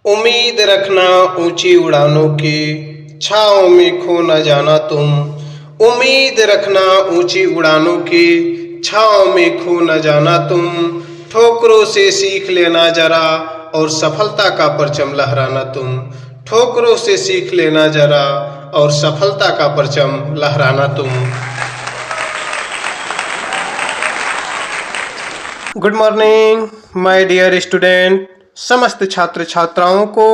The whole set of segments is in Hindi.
उम्मीद रखना ऊंची उड़ानों की, छाँव में खो न जाना तुम। उम्मीद रखना ऊंची उड़ानों की, छाँव में खो न जाना तुम। ठोकरों से सीख लेना जरा, और सफलता का परचम लहराना तुम। ठोकरों से सीख लेना जरा, और सफलता का परचम लहराना तुम। Good morning my dear student. समस्त छात्र छात्राओं को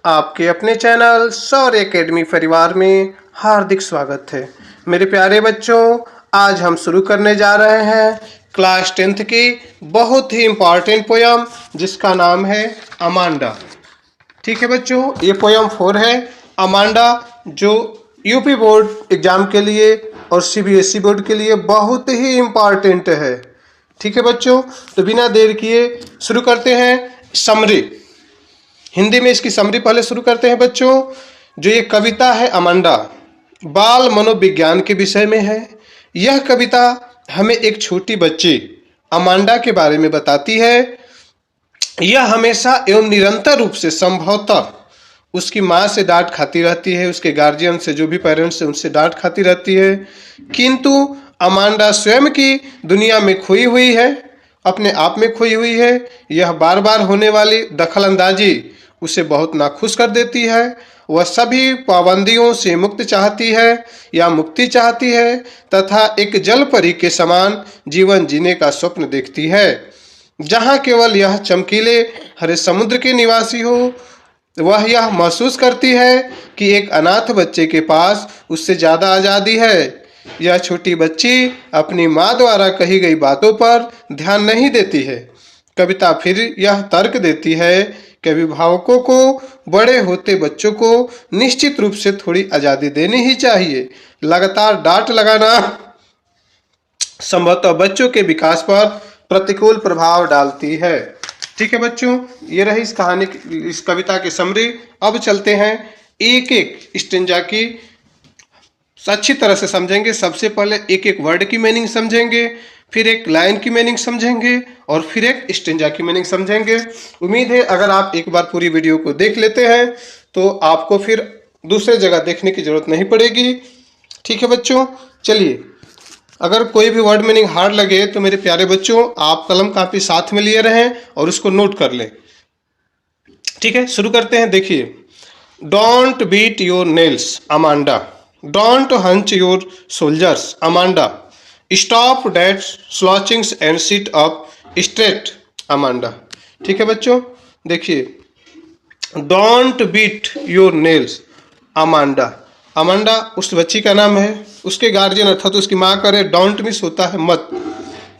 आपके अपने चैनल शौर्य एकेडमी परिवार में हार्दिक स्वागत है। मेरे प्यारे बच्चों, आज हम शुरू करने जा रहे हैं क्लास 10th की बहुत ही इम्पॉर्टेंट पोयम, जिसका नाम है अमांडा। ठीक है बच्चों, ये पोयम 4 है अमांडा, जो यूपी बोर्ड एग्जाम के लिए और सीबीएसई बोर्ड के लिए बहुत ही इम्पॉर्टेंट है। ठीक है बच्चों, तो बिना देर किए शुरू करते हैं समरी। हिंदी में इसकी समरी पहले शुरू करते हैं बच्चों। जो ये कविता है अमांडा, बाल मनोविज्ञान के विषय में है। यह कविता हमें एक छोटी बच्ची अमांडा के बारे में बताती है। यह हमेशा एवं निरंतर रूप से संभवतः उसकी माँ से डांट खाती रहती है, उसके गार्जियन से, जो भी पेरेंट्स है उनसे डांट खाती रहती है, किंतु अमांडा स्वयं की दुनिया में खोई हुई है, अपने आप में खोई हुई है। यह बार बार होने वाली दखलंदाजी उसे बहुत नाखुश कर देती है। वह सभी पाबंदियों से मुक्त चाहती है या मुक्ति चाहती है, तथा एक जल परी के समान जीवन जीने का स्वप्न देखती है, जहाँ केवल यह चमकीले हरे समुद्र के निवासी हो। वह यह महसूस करती है कि एक अनाथ बच्चे के पास उससे ज़्यादा आज़ादी है। यह छोटी बच्ची अपनी माँ द्वारा कही गई बातों पर ध्यान नहीं देती है। कविता फिर यह तर्क देती है कि अभिभावकों को बड़े होते बच्चों को निश्चित रूप से थोड़ी आज़ादी देनी ही चाहिए। लगातार डांट लगाना संभवतः बच्चों के विकास पर प्रतिकूल प्रभाव डालती है। ठीक है बच्चों, ये रही इस कविता की समरी। अब चलते हैं एक एक स्टेंजा की अच्छी तरह से समझेंगे। सबसे पहले एक एक वर्ड की मीनिंग समझेंगे, फिर एक लाइन की मीनिंग समझेंगे, और फिर एक स्टेंजा की मीनिंग समझेंगे। उम्मीद है अगर आप एक बार पूरी वीडियो को देख लेते हैं तो आपको फिर दूसरे जगह देखने की जरूरत नहीं पड़ेगी। ठीक है बच्चों, चलिए। अगर कोई भी वर्ड मीनिंग हार्ड लगे तो मेरे प्यारे बच्चों, आप कलम कापी साथ में लिए रहें और उसको नोट कर लें। ठीक है, शुरू करते हैं। देखिए, don't beat your nails Amanda, don't hunch your shoulders Amanda, stop that slouchings and sit up straight Amanda. ठीक है बच्चों, देखिए, don't beat your nails Amanda. Amanda उस बच्ची का नाम है। उसके गार्जियन अर्थात उसकी माँ करे डोंट मिस होता है मत,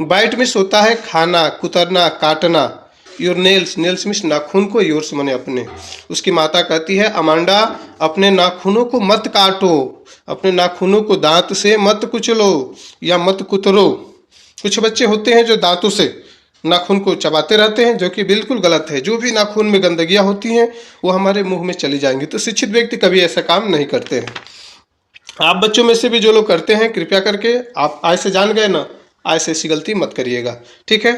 बाइट मिस होता है खाना, कुतरना, काटना। योर नेल्स, नेल्स मिस नाखून को, योर्स माने अपने। उसकी माता कहती है अमांडा अपने नाखूनों को मत काटो, अपने नाखूनों को दांत से मत कुचलो या मत कुतरो। कुछ बच्चे होते हैं जो दांतों से नाखून को चबाते रहते हैं, जो कि बिल्कुल गलत है। जो भी नाखून में गंदगियां होती हैं वो हमारे मुंह में चली जाएंगी। तो शिक्षित व्यक्ति कभी ऐसा काम नहीं करते हैं। आप बच्चों में से भी जो लोग करते हैं, कृपया करके आप आज से जान गए ना, आज से ऐसी गलती मत करिएगा। ठीक है,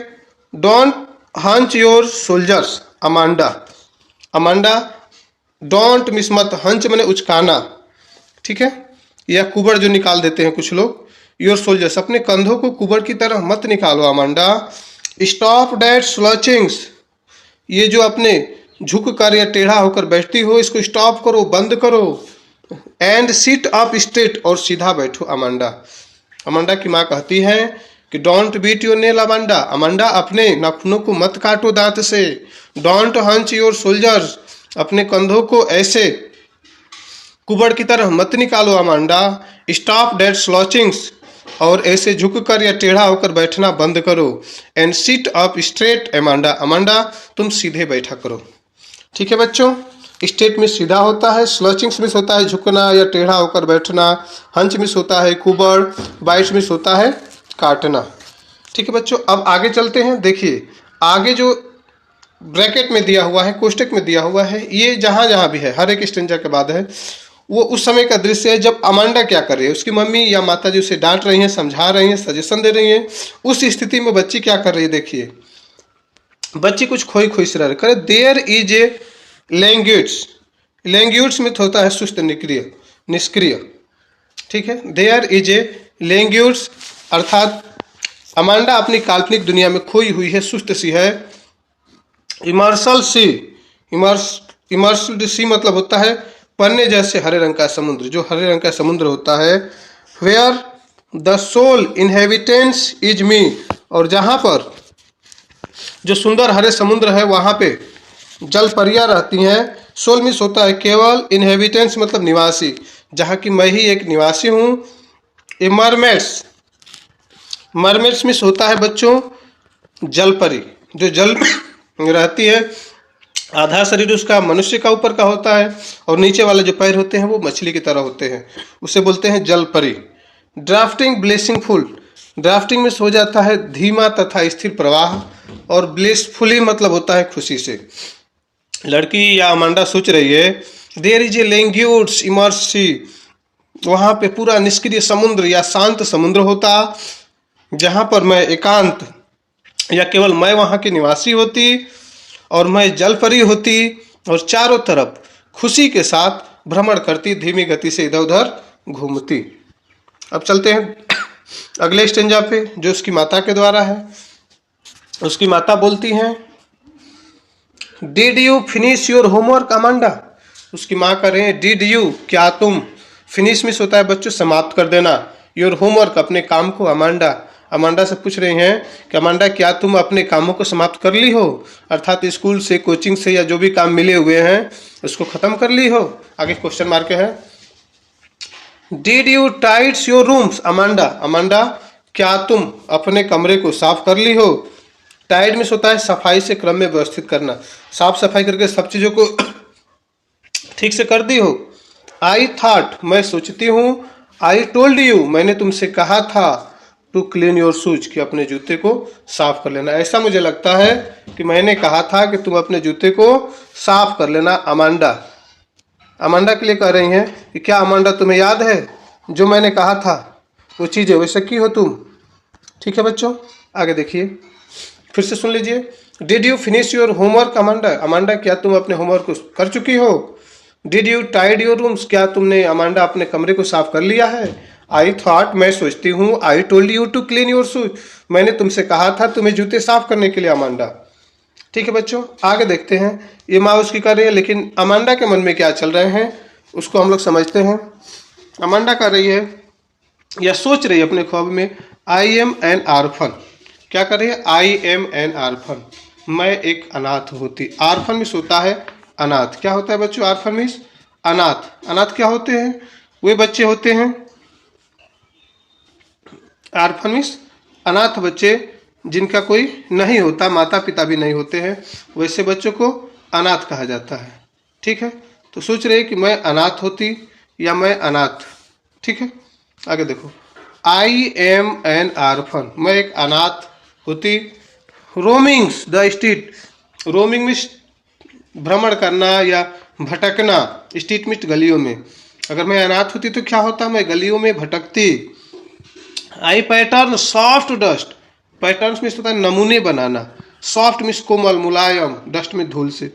don't hunch your shoulders Amanda. Amanda don't miss मत, हंच मैंने उचकाना। ठीक है, या कुबड़ जो निकाल देते हैं कुछ लोग। योर सोल्जर्स, अपने कंधों को कुबड़ की तरह मत निकालो अमांडा। स्टॉप दैट स्लॉचिंग्स, ये जो अपने झुक कर या टेढ़ा होकर बैठती हो, इसको स्टॉप करो, बंद करो। एंड सिट अप स्ट्रेट, और सीधा बैठो अमांडा। अमांडा की माँ कहती है कि don't beat your nail Amanda, Amanda अपने नाखूनों को मत काटो दांत से। डोंट हंच योर सोल्जर्स, अपने कंधों को ऐसे कुबड़ की तरह मत निकालो अमांडा। स्टॉप दैट स्लॉचिंग्स, और ऐसे झुक कर या टेढ़ा होकर बैठना बंद करो। And sit up straight Amanda, Amanda तुम सीधे बैठा करो। ठीक है बच्चों, स्ट्रेट में सीधा होता है, स्लॉचिंग्स मिस होता है झुकना या टेढ़ा होकर बैठना, हंच मिस होता है कुबड़, बाइट मिस होता है काटना। ठीक है बच्चों, अब आगे चलते हैं। देखिए, आगे जो ब्रैकेट में दिया हुआ है, कोष्टक में दिया हुआ है, ये जहाँ जहाँ भी है, हर एक स्टेंजा के बाद है, वो उस समय का दृश्य है जब अमांडा क्या कर रही है। उसकी मम्मी या माता जी उसे डांट रही हैं, समझा रही हैं, सजेशन दे रही हैं। उस स्थिति में बच्ची क्या कर रही है, देखिए, बच्ची कुछ खोई खोई से रह रही। करे देयर इज ए लैंग्यूट्स, लैंग्यूट्स में होता है सुस्त निष्क्रिय। ठीक है, देयर इज ए लैंग्यूट्स, अर्थात अमांडा अपनी काल्पनिक दुनिया में खोई हुई है, सुस्त सी है। इमर्सल सी, इमर्स्ड सी मतलब होता है पन्ने जैसे हरे रंग का समुद्र, जो हरे रंग का समुद्र होता है। Where the soul inhabitance is me, और जहाँ पर जो सुंदर हरे समुद्र है वहाँ पे जल परियां रहती हैं। सोल मिस होता है केवल, इनहेबिटेंस मतलब निवासी, जहाँ की मैं ही एक निवासी हूँ। ए मरमेड्स, मरमेड्स मिस होता है बच्चों जल परी, जो जल में रहती है। आधा शरीर उसका मनुष्य का ऊपर का होता है और नीचे वाले जो पैर होते हैं वो मछली की तरह होते हैं, उसे बोलते हैं जल परी। ड्राफ्टिंग ब्लेसिंगफुल, ड्राफ्टिंग में हो जाता है धीमा तथा स्थिर प्रवाह, और ब्लेसफुली मतलब होता है खुशी से। लड़की या अमांडा सोच रही है देयर इज ए लैंग्यूट्स इमर्सी, वहाँ पे पूरा निष्क्रिय समुद्र या शांत समुद्र होता, जहाँ पर मैं एकांत या केवल मैं वहाँ की निवासी होती और मैं जल परी होती और चारों तरफ खुशी के साथ भ्रमण करती, धीमी गति से इधर उधर घूमती। अब चलते हैं अगले स्टेंजा पे, जो उसकी माता के द्वारा है। उसकी माता बोलती हैं did you finish your homework Amanda, उसकी माँ कह रहे हैं डिड यू, क्या तुम, फिनिश मिस होता है बच्चों समाप्त कर देना, योर होमवर्क अपने काम को। अमांडा, अमांडा से पूछ रहे हैं कि अमांडा क्या तुम अपने कामों को समाप्त कर ली हो, अर्थात स्कूल से, कोचिंग से या जो भी काम मिले हुए हैं उसको खत्म कर ली हो। आगे क्वेश्चन मार्क है। Did you tides your rooms Amanda, Amanda क्या तुम अपने कमरे को साफ कर ली हो। टाइड मिस होता है सफाई से क्रम में व्यवस्थित करना, साफ सफाई करके सब चीजों को ठीक से कर दी हो। आई थॉट, मैं सोचती हूँ। आई टोल्ड यू, मैंने तुमसे कहा था। टू क्लीन योर शूज, कि अपने जूते को साफ कर लेना। ऐसा मुझे लगता है कि मैंने कहा था कि तुम अपने जूते को साफ कर लेना। अमांडा, अमांडा के लिए कह रही हैं कि क्या अमांडा तुम्हें याद है जो मैंने कहा था वो चीज़ें वैसे की हो तुम। ठीक है बच्चों, आगे देखिए, फिर से सुन लीजिए। Did you finish your homework Amanda, Amanda क्या तुम अपने होमवर्क को कर चुकी हो। Did you tidy your rooms, क्या तुमने अमांडा अपने कमरे को साफ कर लिया है। आई थॉट, मैं सोचती हूँ। I told you to clean your shoes, मैंने तुमसे कहा था तुम्हें जूते साफ करने के लिए अमांडा। ठीक है बच्चों, आगे देखते हैं। ये माँ उसकी कर रही है, लेकिन अमांडा के मन में क्या चल रहे हैं उसको हम लोग समझते हैं। अमांडा कर रही है या सोच रही है अपने ख्वाब में, आई एम एन आर्फन। क्या कर रही है, आई एम एन आर्फन, मैं एक अनाथ होती। आर्फन मिस होता है अनाथ। क्या होता है बच्चों आर्फन मिस, अनाथ। अनाथ क्या होते हैं, वे बच्चे होते हैं, आर्फन मिस अनाथ बच्चे जिनका कोई नहीं होता, माता पिता भी नहीं होते हैं, वैसे बच्चों को अनाथ कहा जाता है। ठीक है, तो सोच रहे कि मैं अनाथ होती या मैं अनाथ। ठीक है, आगे देखो। आई एम एन आर्फन, मैं एक अनाथ होती। रोमिंग्स द स्ट्रीट, रोमिंग में भ्रमण करना या भटकना, स्ट्रीट में गलियों में। अगर मैं अनाथ होती तो क्या होता, मैं गलियों में भटकती। आई पैटर्न सॉफ्ट डस्ट, पैटर्न्स में होता है नमूने बनाना, सॉफ्ट मिस कोमल मुलायम, डस्ट में धूल से,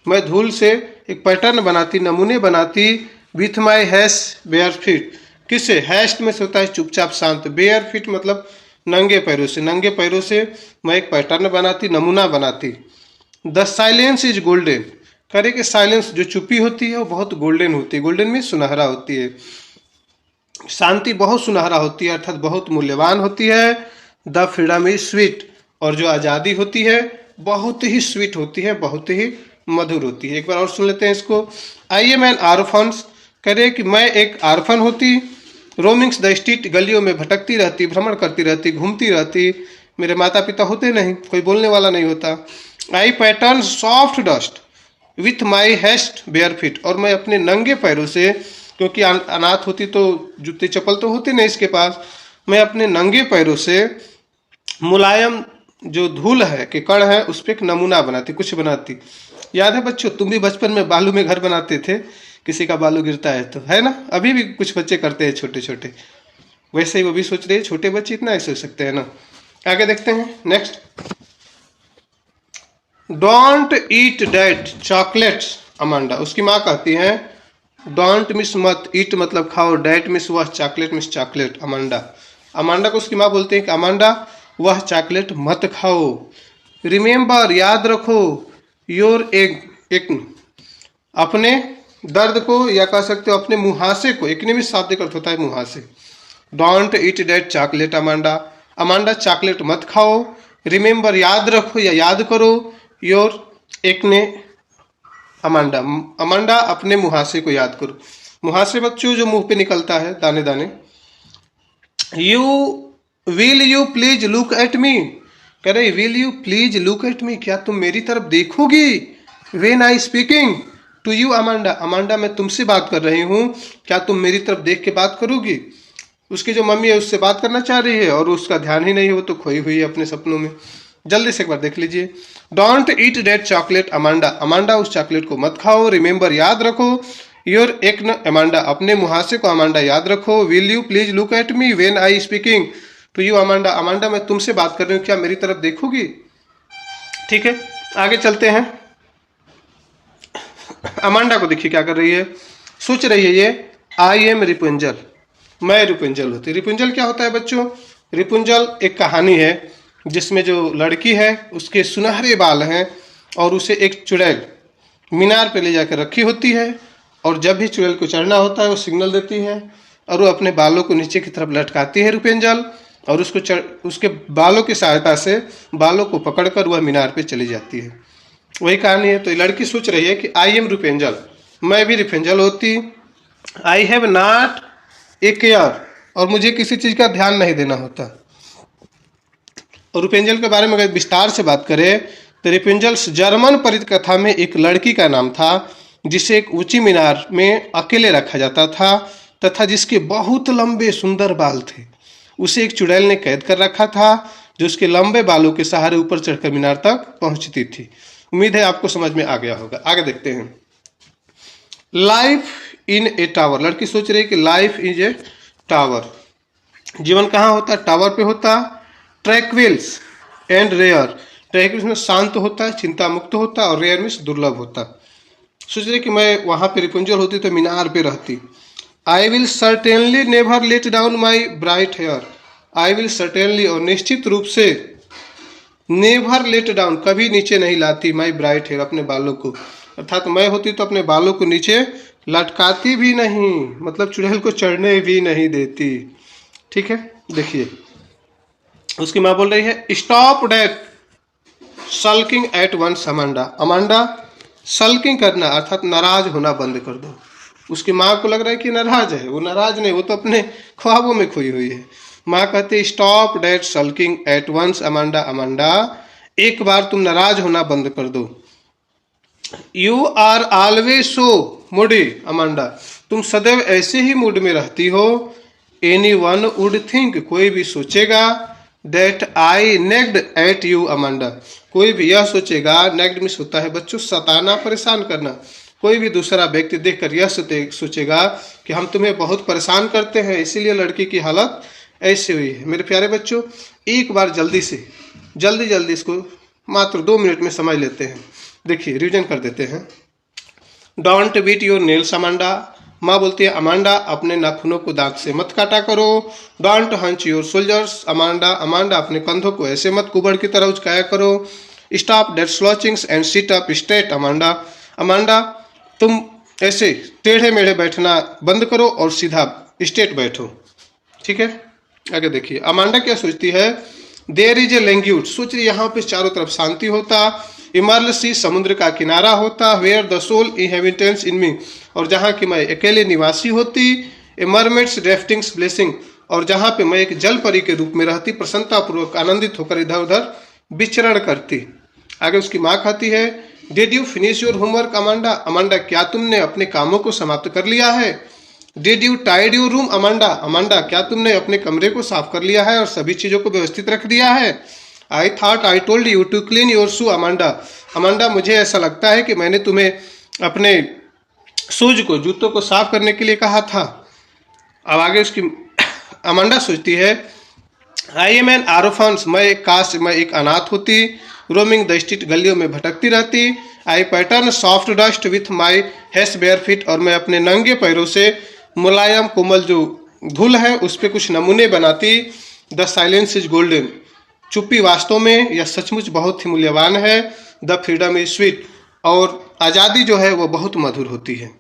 मैं धूल से एक पैटर्न बनाती, नमूने बनाती। With my hash bare feet, किससे, हैस्ट में से होता है चुपचाप शांत, बेयर फीट मतलब नंगे पैरों से, नंगे पैरों से मैं एक पैटर्न बनाती, नमूना बनाती। द साइलेंस इज गोल्डन, करे कि साइलेंस जो चुप्पी होती है वो बहुत गोल्डन होती है, गोल्डन में सुनहरा होती है। शांति बहुत सुनहरा होती है अर्थात बहुत मूल्यवान होती है। द फ्रीडम इज स्वीट, और जो आज़ादी होती है बहुत ही स्वीट होती है, बहुत ही मधुर होती है। एक बार और सुन लेते हैं इसको। आई एम एन आर्फन्स, करे कि मैं एक आर्फन होती। रोमिंग्स द स्ट्रीट, गलियों में भटकती रहती, भ्रमण करती रहती, घूमती रहती। मेरे माता पिता होते नहीं, कोई बोलने वाला नहीं होता। I pattern soft dust with my haste bare feet, और मैं अपने नंगे पैरों से, क्योंकि अनाथ होती तो जूते चप्पल तो होते नहीं इसके पास, मैं अपने नंगे पैरों से मुलायम जो धूल है कि कण है उस पर एक नमूना बनाती, कुछ बनाती। याद है बच्चों, तुम भी बचपन में बालू में घर बनाते थे, किसी का बालू गिरता है तो, है ना, अभी भी कुछ बच्चे करते हैं छोटे छोटे, वैसे ही वो भी सोच रहे हैं, छोटे बच्चे इतना ही सोच सकते हैं ना। आगे देखते हैं next. Don't eat that chocolates, Amanda. उसकी माँ कहती है डोंट मिस मत, ईट मतलब खाओ, डैट मिस वह, chocolate miss chocolate, Amanda. Amanda को उसकी माँ बोलते हैं कि अमांडा वह चॉकलेट मत खाओ। रिमेंबर याद रखो, योर एक अपने दर्द को, या कह सकते हो अपने मुहासे को, एक में शाब्दिक अर्थ होता है मुहासे। Don't eat that chocolate Amanda, Amanda chocolate मत खाओ। रिमेंबर याद रखो या याद करो, योर एक ने अमांडा, अमांडा अपने मुहासे को याद करो। मुहासे बच्चों जो मुंह पे निकलता है दाने दाने। Will you please look at me, कह रहे will you please look at me, क्या तुम मेरी तरफ देखोगी। When I speaking to you Amanda, Amanda मैं तुमसे बात कर रही हूँ, क्या तुम मेरी तरफ देख के बात करोगी। उसकी जो मम्मी है उससे बात करना चाह रही है और उसका ध्यान ही नहीं, वो तो खोई हुई है अपने सपनों में। जल्दी से एक बार देख लीजिए। Don't eat that chocolate Amanda, Amanda उस चॉकलेट को मत खाओ। रिमेंबर याद रखो, योर एक न अमांडा, अपने मुहासे को अमांडा याद रखो। Will you please look at me when I speaking to you Amanda, Amanda मैं तुमसे बात कर रही हूँ, क्या मेरी तरफ देखोगी। ठीक है, आगे चलते हैं। अमांडा को देखिए क्या कर रही है, सोच रही है ये आई एम रिपुंजल, मैं रिपुंजल होती। रिपुंजल क्या होता है बच्चों, रिपुंजल एक कहानी है जिसमें जो लड़की है उसके सुनहरे बाल हैं और उसे एक चुड़ैल मीनार पे ले जाकर रखी होती है, और जब भी चुड़ैल को चढ़ना होता है वो सिग्नल देती है और वो अपने बालों को नीचे की तरफ लटकाती है रिपुंजल, और उसके बालों की सहायता से बालों को पकड़कर वह मीनार पे चली जाती है। वही कहानी है। तो ये लड़की सोच रही है कि आई एम रिपुंजल, मैं भी रिपुंजल होती। I have not a care, और मुझे किसी चीज का ध्यान नहीं देना होता। और रिपुंजल के बारे में अगर विस्तार से बात करें तो रिपुंजल जर्मन परिकथा में एक लड़की का नाम था जिसे एक ऊंची मीनार में अकेले रखा जाता था तथा जिसके बहुत लंबे सुंदर बाल थे। उसे एक चुड़ैल ने कैद कर रखा था जो उसके लंबे बालों के सहारे ऊपर चढ़कर मीनार तक पहुंचती थी। उम्मीद है आपको समझ में आ गया होगा। आगे देखते हैं। लाइफ इन ए टावर, लड़की सोच रही है कि लाइफ इज ए टावर, जीवन कहाँ होता है, टावर पे होता। ट्रैक्विल्स एंड रेयर, ट्रैक्विल्स में शांत होता है, चिंता मुक्त होता, और रेयर में दुर्लभ होता। सोच रही कि मैं वहां पे रिपुंजल होती तो मीनार पे रहती। I will certainly never let down my bright hair, I will certainly और निश्चित रूप से, नेवर लेट डाउन कभी नीचे नहीं लाती, माई ब्राइट हेयर अपने बालों को, अर्थात मैं होती तो अपने बालों को नीचे लटकाती भी नहीं, मतलब चुड़ैल को चढ़ने भी नहीं देती। ठीक है, देखिए उसकी माँ बोल रही है stop that sulking at once Amanda, Amanda sulking करना अर्थात नाराज होना बंद कर दो। उसकी माँ को लग रहा है कि नाराज है, वो नाराज नहीं, वो तो अपने ख्वाबों में खोई हुई है। माँ कहते stop that sulking at once Amanda, Amanda एक बार तुम नाराज होना बंद कर दो। You are always so moody Amanda, तुम सदैव ऐसे ही मूड में रहती हो। एनी वन वुड थिंक, कोई भी सोचेगा, that I nagged at you Amanda, कोई भी यह सोचेगा, नेग्ड मिस होता है बच्चों सताना, परेशान करना। कोई भी दूसरा व्यक्ति देखकर यह सोचेगा कि हम तुम्हें बहुत परेशान करते हैं, इसीलिए लड़की की हालत ऐसे हुई है। मेरे प्यारे बच्चों, एक बार जल्दी से जल्दी इसको मात्र 2 मिनट में समझ लेते हैं। देखिए रिविजन कर देते हैं। Don't beat your nails Amanda, माँ बोलती है अमांडा अपने नाखूनों को दांत से मत काटा करो। Don't hunch your shoulders Amanda, Amanda अपने कंधों को ऐसे मत कुबड़ की तरह उचकाया करो। Stop that slouchings and sit up straight Amanda, Amanda तुम ऐसे टेढ़े मेढ़े बैठना बंद करो और सीधा स्ट्रेट बैठो। ठीक है, आगे देखिए अमांडा क्या सोचती है। देयर इज ए लैंग्यूट, सोच रही यहाँ पे चारों तरफ शांति होता। इमर्ल सी समुद्र का किनारा होता। वेयर द सोल इनहेबिटेंट्स इन मी, और जहाँ की मैं अकेले निवासी होती। ए मरमेड्स ड्राफ्टिंग्स ब्लेसिंग, और जहाँ पे मैं एक जल परी के रूप में रहती, प्रसन्नता पूर्वक आनंदित होकर इधर उधर विचरण करती। आगे उसकी माँ कहती है did you finish your homework Amanda, Amanda क्या तुमने अपने कामों को समाप्त कर लिया है। Did you tidy your room Amanda, Amanda क्या तुमने अपने कमरे को साफ कर लिया है और सभी चीजों को व्यवस्थित रख दिया है। I thought I told you to clean your shoe Amanda, Amanda मुझे ऐसा लगता है कि मैंने तुम्हें अपने शूज को, जूतों को साफ करने के लिए कहा था। अब आगे उसकी अमांडा सोचती है आई एम एन आरोफांस, मैं एक अनाथ होती। रोमिंग द स्ट्रीट, गलियों में भटकती रहती। I pattern soft dust with my hash bare feet, और मैं अपने नंगे पैरों से मुलायम कोमल जो धूल है उस पर कुछ नमूने बनाती। द साइलेंस इज गोल्डन, चुप्पी वास्तव में या सचमुच बहुत ही मूल्यवान है। द फ्रीडम इज स्वीट, और आज़ादी जो है वो बहुत मधुर होती है।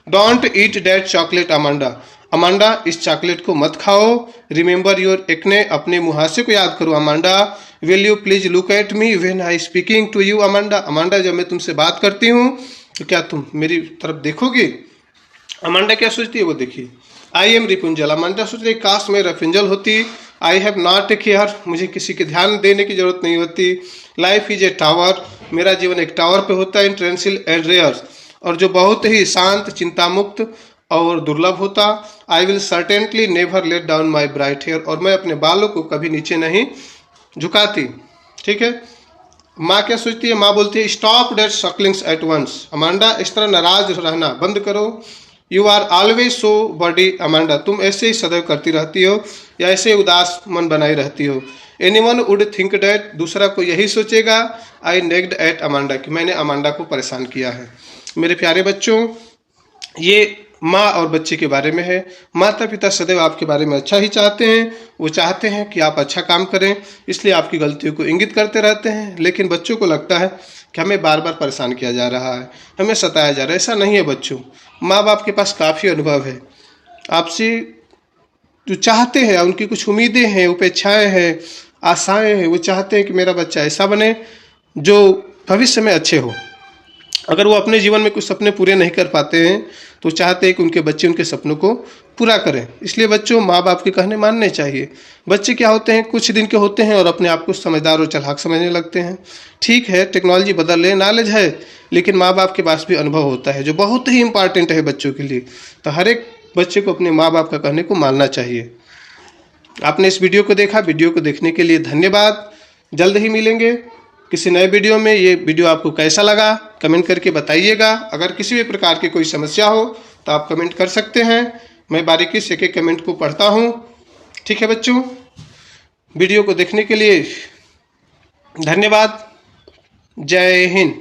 Don't eat that chocolate Amanda, Amanda इस चॉकलेट को मत खाओ। रिमेंबर योर एक्ने, अपने मुहासे को याद करो Amanda. Will you please look at me when I speaking to you Amanda, Amanda जब मैं तुमसे बात करती हूँ तो क्या तुम मेरी तरफ देखोगी। अमांडा क्या सोचती है वो देखिए। आई एम रिपुंजल, अमांडा सोच रही काश मैं रफिंजल होती। I have not a care, मुझे किसी के ध्यान देने की जरूरत नहीं होती। लाइफ इज ए टावर, मेरा जीवन एक टावर पे होता है। इन ट्रेंसिल एंड रेयर, और जो बहुत ही शांत, चिंता मुक्त और दुर्लभ होता। I will certainly never let down my bright hair, और मैं अपने बालों को कभी नीचे नहीं झुकाती। ठीक है। माँ क्या सोचती है, माँ बोलती है stop that sulkings at once, Amanda इस तरह नाराज रहना बंद करो। You are always so moody, Amanda तुम ऐसे ही सदैव करती रहती हो या ऐसे उदास मन बनाई रहती हो। एनीवन वुड थिंक डैट, दूसरा को यही सोचेगा। आई नेग्ड एट अमांडा, कि मैंने अमांडा को परेशान किया है। मेरे प्यारे बच्चों, ये माँ और बच्चे के बारे में है। माता पिता सदैव आपके बारे में अच्छा ही चाहते हैं, वो चाहते हैं कि आप अच्छा काम करें, इसलिए आपकी गलतियों को इंगित करते रहते हैं। लेकिन बच्चों को लगता है कि हमें बार बार परेशान किया जा रहा है, हमें सताया जा रहा है। ऐसा नहीं है बच्चों, माँ बाप के पास काफ़ी अनुभव है। आपसे जो चाहते हैं, उनकी कुछ उम्मीदें हैं, उपेक्षाएं हैं, आशाएं हैं। वो चाहते हैं कि मेरा बच्चा ऐसा बने जो भविष्य में अच्छे हो। अगर वो अपने जीवन में कुछ सपने पूरे नहीं कर पाते हैं तो चाहते हैं कि उनके बच्चे उनके सपनों को पूरा करें। इसलिए बच्चों माँ बाप के कहने मानने चाहिए। बच्चे क्या होते हैं, कुछ दिन के होते हैं और अपने आप को समझदार और चालाक समझने लगते हैं। ठीक है, टेक्नोलॉजी बदल रही है, नॉलेज है, लेकिन माँ बाप के पास भी अनुभव होता है जो बहुत ही इंपॉर्टेंट है बच्चों के लिए। तो हर एक बच्चे को अपने माँ बाप का कहने को मानना चाहिए। आपने इस वीडियो को देखा, वीडियो को देखने के लिए धन्यवाद। जल्द ही मिलेंगे किसी नए वीडियो में। ये वीडियो आपको कैसा लगा कमेंट करके बताइएगा। अगर किसी भी प्रकार की कोई समस्या हो तो आप कमेंट कर सकते हैं, मैं बारीकी से एक कमेंट को पढ़ता हूँ। ठीक है बच्चों, वीडियो को देखने के लिए धन्यवाद। जय हिंद।